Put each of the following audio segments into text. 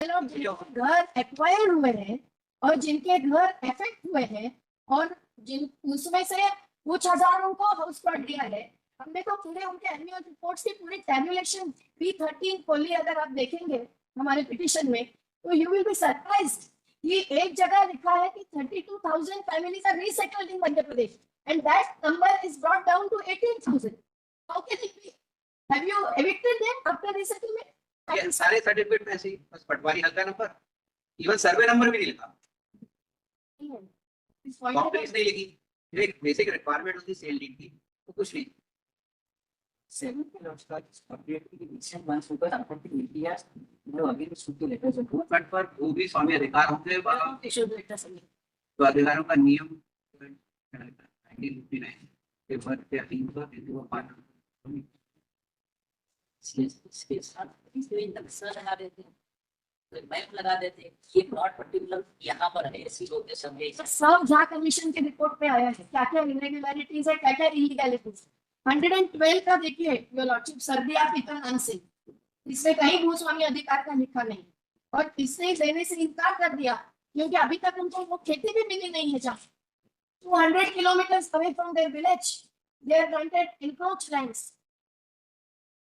लोग जिनके घर एक्वायर हुए हैं और जिनके घर इफेक्ट हुए हैं और जिन उसमें से कुछ हजारों को हाउस प्लॉट दिया है। हमने तो पूरे उनके एनुअल रिपोर्ट्स की पूरी टैबुलेशन P13 खोली, अगर आप देखेंगे हमारे पिटिशन में तो यू विल बी सरप्राइज्ड। ये एक जगह लिखा है कि 32,000 families are resettled in Madhya Pradesh and that number is brought down to 18,000. How can it be? Have you evicted them after resettlement? ये सारे सर्टिफिकेट में ऐसे ही बस पटवारी हल्का नंबर, इवन सर्वे नंबर भी नहीं लिखा, कॉम्प्लेक्स नहीं लिखी, एक बेसिक रिक्वायरमेंट होती सेल डीड की, तो कुछ नहीं। पर वो भी स्वामी अधिकार होंगे तो अधिकारों का नियम 1959 के वर्ग के अधीन पर हिंदुओं का मैप लगा देते ये प्लॉट पर्टिकुलर यहाँ पर है, ऐसी लोग सब झा कमीशन के रिपोर्ट में आया है क्या क्या इरेगुलरिटीज है, क्या क्या इलीगैलिटीज। 112 का देखिए योर लॉर्डशिप, सर्दिया पीतन सिंह, इसमें कहीं भूस्वामी अधिकार का लिखा नहीं और इसने देने से इनकार कर दिया क्योंकि अभी तक उनको वो खेती भी मिली नहीं है। जहाँ 200 kilometre away from their village they are granted encroach lands.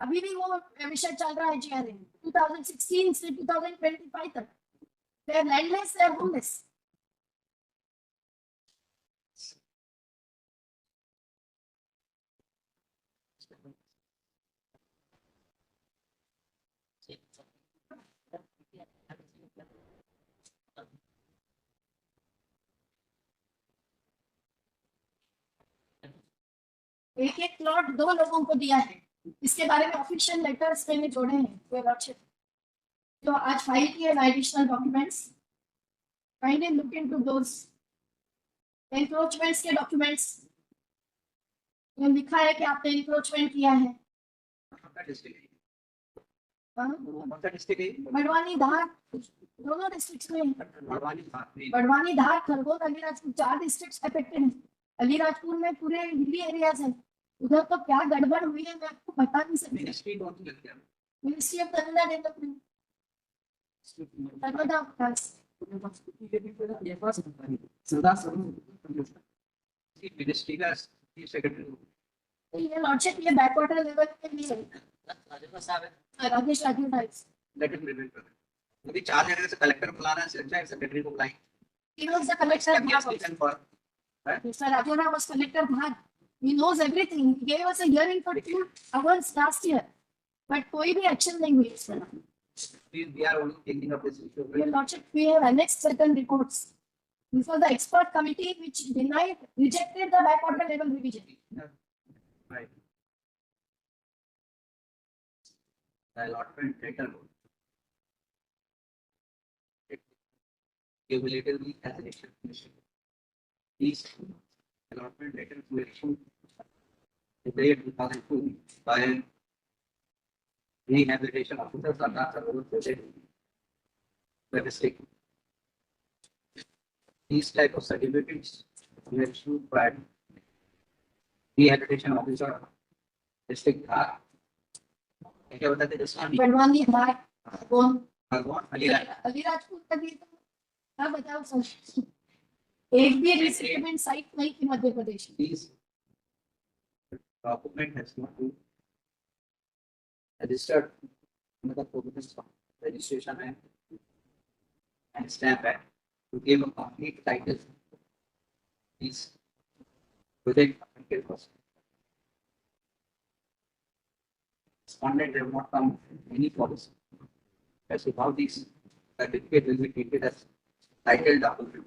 अभी भी वो विषय चल रहा है जीआरए 2016 से 2025 तक। They are landless, they are homeless. एक एक प्लॉट 2 लोगों को दिया है, इसके बारे में ऑफिशियल लेटर्स मैंने जोड़े हैं तो आज फाइल किए additional documents. Kindly look into those encroachments के डॉक्यूमेंट्स में लिखा है कि आपने एनक्रोचमेंट किया है। बड़वानी धार दोनों डिस्ट्रिक्ट्स में, बड़वानी धार खरगोन अलीराजपुर 4 डिस्ट्रिक्ट्स अफेक्टेड हैं। अलीराजपुर में पूरे हिली एरियाज हैं, उधर तो क्या गड़बड़ हुई है मैं आपको बता नहीं सकती। Ministry of Narmada development, Narmada Vikas. Ministry का सेक्रेटरी ये लॉर्डशिप ये बैकवाटर लेवल के लिए Rajesh Raju types let him remember. यदि 4 जगह से कलेक्टर बुलाना है, सेक्रेटरी को बुलाएं। he knows the collector Mr. Rajona was collector Bhag. He knows everything. He gave us a hearing for 2 hours last year, but कोई भी एक्शन नहीं हुई इस पर। We are only thinking of this issue. Your Lordship, we have annexed certain reports. This was the expert committee which rejected the backwater level revision. Right. The allotment data cumulatively as an action commission. These allotment data collection in the year 2002 by rehabilitation officers are not approved by the state. These type of certificates were issued by rehabilitation officer district are क्या बताते हैं बड़वानी धार कौन भगवान अलीराजपुर का भी क्या बताओ sir, एक भी रिसेटलमेंट साइट नहीं थी मध्य प्रदेश में। These document has not been registered under the provisions of registration and stamp act to give a complete title. These within respondent have not come any policy as to how these certificate will be treated as title document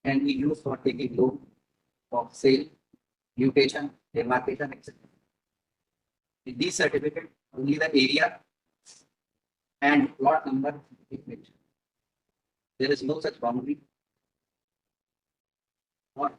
and be used for taking loan of sale, mutation, demarcation, etc. In these certificate, only the area and plot number is mentioned. There is no such boundary or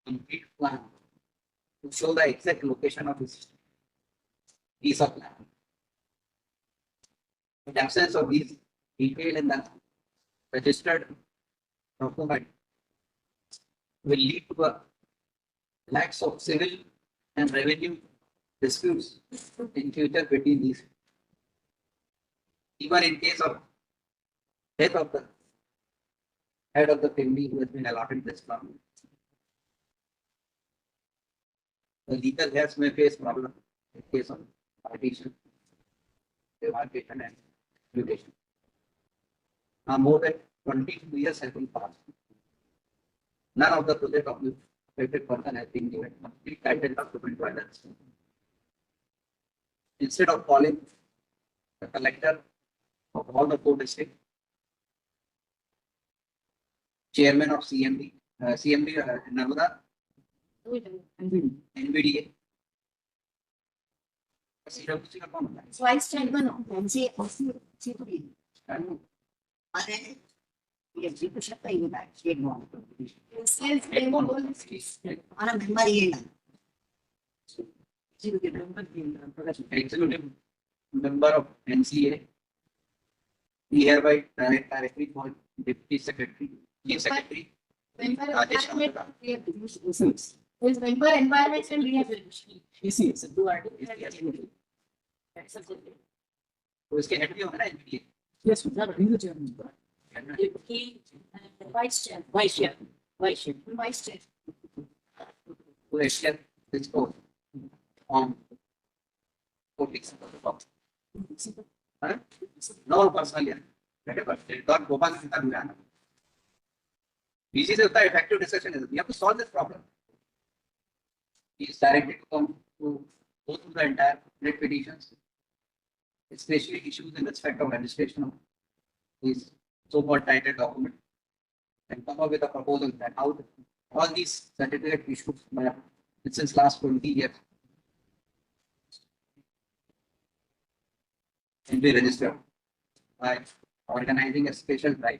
complete plan to show the exact location of this piece of land. In absence of these detailed in the registered document will lead to a lack of civil and revenue disputes in future between these even in case of death of the head of the family who has been allotted this farm, the legal heirs may face problem in case of partition, demarcation and mutation. Now more than 22 years have been passed. None of the project of the affected person has been given complete title document to others. Instead of calling the collector of all the 4 districts, chairman of CMD, Narmada, NVDA, CWC का कौन होता है? Vice chairman of NCA. अरे ये execution का ही है state government Sales demo बोल और मेंबर ये ना Executive member of NCA, he hereby directly called deputy secretary, chief secretary, member Rajesh environment. Amrita. Is member environment and rehabilitation. तो इसके हेड भी होंगे ना NVDA. Yes, sir, he's the chairman. He, vice chair, vice chair, vice chair. Vice chair. who acted this course on 46. Huh? No personal here. Dr. Gopal Sita Durana. Easy to the effective discussion is we have to solve this problem. He is directed to come to go through the entire writ petitions, especially issues in respect of registration of his so-called title document, and come up with a proposal that how all these certificate issues since last 20 years can be registered by organizing a special drive.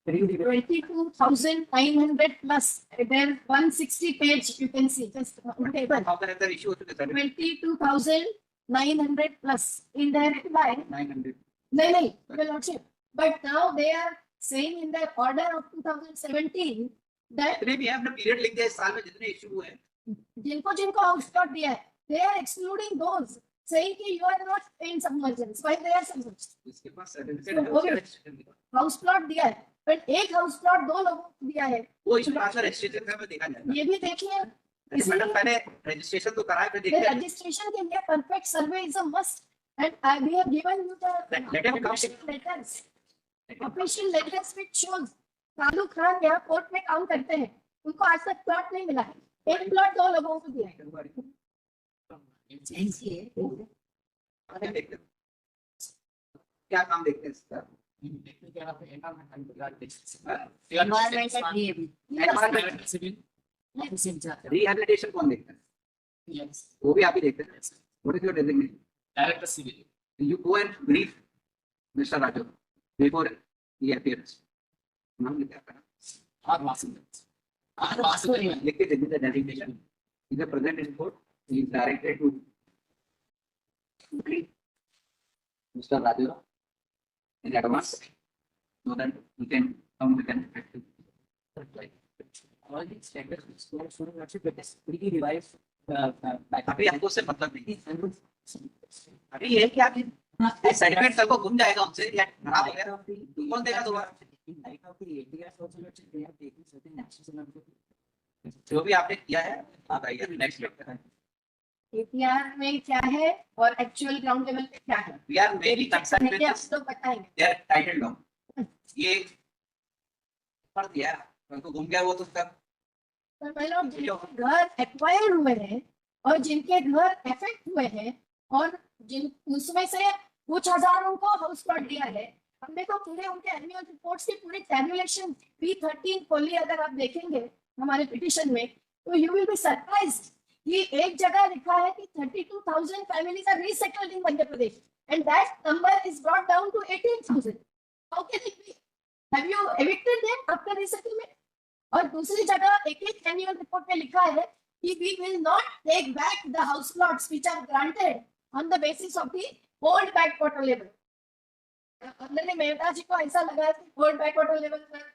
22,900 plus. There 160 page you can see just on table. How can the issue to the certificate? 22,900 plus in their reply. 900. No, your lordship. But now they are saying in their order of 2017 that जितने भी हैं अपना period लिख दिया इस साल में जितने इशू हुए हैं जिनको जिनको हाउस प्लॉट दिया है, they are excluding those, saying कि you are not in submergence, while they are submerged. इसके पास सर्टिफिकेट तो हो गया। है हाउस प्लॉट दिया है, but एक हाउस प्लॉट 2 लोगों को दिया है. वो इशू पास रजिस्ट्रेशन का देखा जाएगा ये भी देखिए, मैडम पहले रजिस्ट्रेशन तो कराए फिर the देखते हैं registration के लिए perfect survey is a must, and we have given you the Let him come. official letters which shows Kalu Khan यहाँ कोर्ट में काम करते हैं, उनको आज तक प्लॉट नहीं मिला है. एक प्लॉट 2 लोगों को दिया है. क्या काम देखते हैं इसका एनवायरमेंट का ये भी रिहैबिलिटेशन कौन देखता है वो भी आप ही देखते हैं what is your designation Director civil. you go and brief Mr. Raju before he appears नाम लिखा है R. Vasu. लिख के दे designation is a present in court he is directed to brief Mr. Raju in advance so that we can come with an effective reply. All these standards should be revised. अभी हमको उससे मतलब नहीं अभी ये है कि आप सर्टिफिकेट सबको घूम जाएगा उनसे या खराब हो गया कौन देगा दोबारा जो भी आपने किया है आप आइए नेक्स्ट लेक्चर है APR में क्या है और एक्चुअल ग्राउंड लेवल पे क्या है, we are very concern with आप लोग बताएंगे. देयर टाइटल डाउन ये पढ़ दिया उनको घूम गया वो तो सब पर भाई लोग जिनके घर एक्वायर हुए हैं और जिनके घर अफेक्ट हुए हैं और जिन उसमें से कुछ हजारों को हाउस प्लॉट दिया है, हमने तो पूरे उनके एनुअल रिपोर्ट्स की पूरी टैबुलेशन P13 खोली अगर आप देखेंगे हमारे पिटीशन में तो यू विल बी सरप्राइज्ड कि एक जगह लिखा है कि 32,000 families are resettled in Madhya Pradesh and that number is brought down to 18,000. How can it be? Have you evicted them after resettlement? और दूसरी जगह एक एनुअल रिपोर्ट में लिखा है कि we will not take back the house plots which are granted on the basis of the old backwater level. अंदर मेहता जी को ऐसा लगा कि old backwater levels were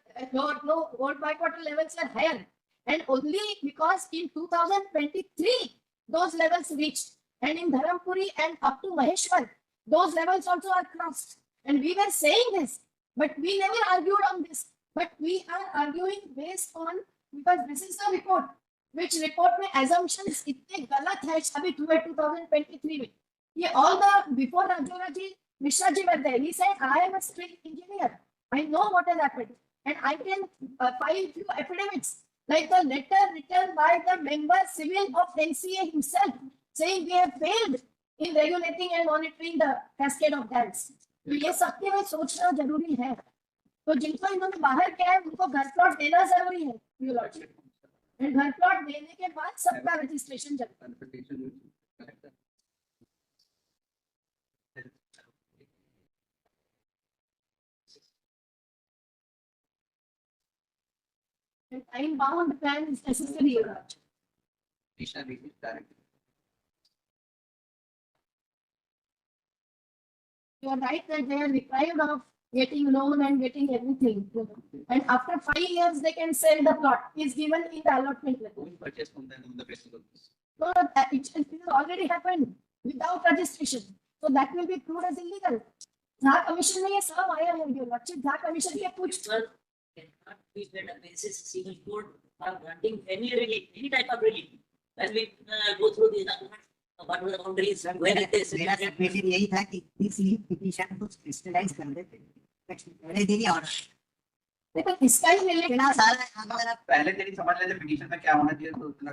no old backwater levels were higher and only because in 2023 those levels reached and in Dharampuri and up to Maheshwar those levels also are crossed. And we were saying this, but we never argued on this. But we are arguing based on, because this is the report, which report में assumptions इतने गलत है साबित हुए 2023 में. ये all the before Rajora ji, Mishra ji were there. He said, I am a civil engineer. I know what has happened, and I can file few affidavits, like the letter written by the member civil of NCA himself, saying we have failed in regulating and monitoring the cascade of dams. तो ये सबके में सोचना जरूरी है. तो जिनको इन्होंने बाहर किया है उनको घर प्लॉट देना जरूरी है, Your Lordship. और घर प्लॉट देने के बाद सबका रजिस्ट्रेशन जरूरी है. Consultation will correct that. And time bound plan is necessary, Your Lordship. Additional reasons directly. You are right that they are deprived of getting loan and getting everything. And after 5 years, they can sell the plot. Is given in the allotment letter. Who will purchase from them on the basis of this? So it has already happened without registration. So that will be proved as illegal. Jha commission में ये सब आया है, Your Lordship. Jha commission के कुछ Sir, cannot be that a basis civil court are granting any relief, any type of relief. When we go through the documents, what are the boundaries, where it is. मेरा submission यही था कि इसलिए petition को crystallise कर देते पहले दिन ही ऑर्डर देखो इसका ही रिलेटेड इतना सारा अगर आप पहले दिन ही समझ लेते पिटीशन में क्या होना चाहिए तो उतना